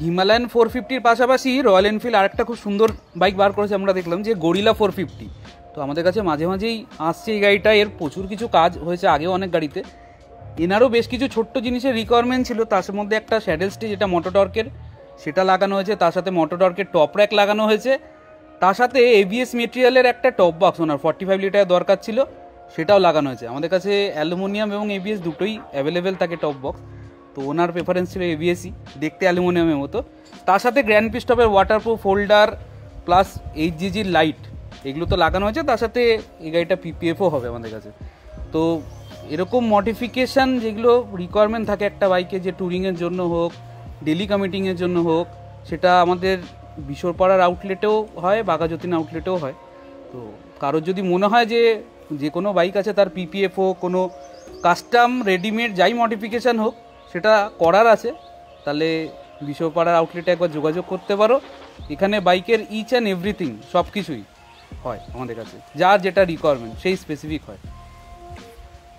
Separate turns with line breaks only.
Himalayan 450-র পাশাপাশি royal Enfield আরেকটা খুব সুন্দর বাইক বার করেছে, আমরা দেখলাম যে গরিলা 450। তো আমাদের কাছে মাঝে মাঝেই আসছে এই গাড়িটা, এর প্রচুর কিছু কাজ হয়েছে আগেও অনেক গাড়িতে। এনারও বেশ কিছু ছোট্ট জিনিসের রিকোয়ারমেন্ট ছিল, তার মধ্যে একটা স্যাডেল স্টে যেটা মোটোটর্কের, সেটা লাগানো হয়েছে। তার সাথে মোটোটর্কের টপ র্যাক লাগানো হয়েছে। তার সাথে এবিএস মেটেরিয়ালের একটা টপ বক্স ওনার 45 লিটারের দরকার ছিল, সেটাও লাগানো হয়েছে। আমাদের কাছে অ্যালুমিনিয়াম এবং এবিএস দুটোই অ্যাভেলেবেল থাকে টপ বক্স, তো ওনার প্রেফারেন্স ছিল এবিএসই, দেখতে অ্যালুমিনিয়ামের মতো। তার সাথে গ্র্যান্ড পিস্টপের ওয়াটারপ্রুফ হোল্ডার প্লাস এইচজিজির লাইট, এগুলো তো লাগানো হয়েছে। তার সাথে এই গাড়িটা পিপিএফও হবে আমাদের কাছে। তো এরকম মডিফিকেশান যেগুলো রিকোয়ারমেন্ট থাকে একটা বাইকে, যে ট্যুরিংয়ের জন্য হোক, ডেলি কমিটিংয়ের জন্য হোক, সেটা আমাদের বিশ্বরপাড়ার আউটলেটেও হয়, বাঘাযতীন আউটলেটেও হয়। তো কারোর যদি মনে হয় যে যে কোনো বাইক আছে তার পিপিএফও কোনো কাস্টম রেডিমেড যাই মডিফিকেশান হোক সেটা করার আছে, তাহলে বিশ্বপাড়ার আউটলেটে একবার যোগাযোগ করতে পারো। এখানে বাইকের ইচ অ্যান্ড এভরিথিং সব কিছুই হয় আমাদের কাছে, যার যেটা রিকোয়ারমেন্ট সেই স্পেসিফিক হয়।